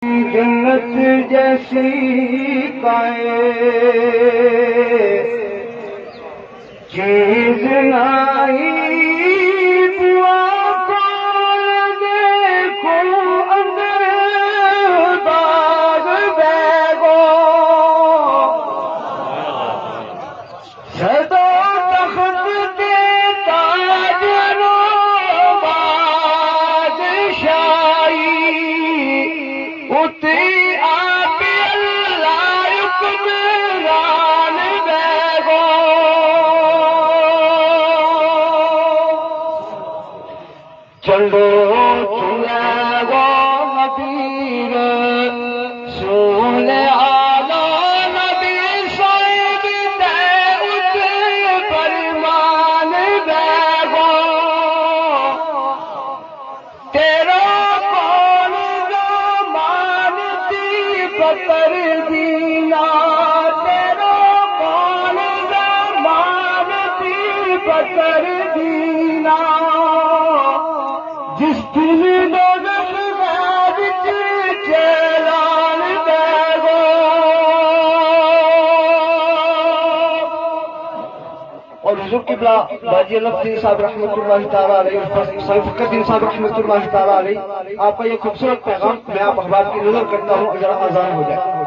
جنت جیسی چیز نہیں دعا کو دیکھو اندر باغ بیگو سدا تخت دیتا جنو بادشاہی اتی آپ اللہ حکمران بیگو چلو چلے گو نبیر سول آلہ نبی صاحب دے ات فرمان بیگو تیرا کون زمانتی بکر دینا تیرا کون زمانتی بکر دینا جس دن دوزخ وچ چیلان بیگو اور حضور قبلہ باجی علم الدین صاحب رحمۃ اللہ تعالیٰ علیہ سید فخر الدین صاحب رحمۃ اللہ تعالیٰ علیہ آپ کا یہ خوبصورت پیغام میں آپ احباب کی نظر کرتا ہوں، ذرا اذان ہو جائے۔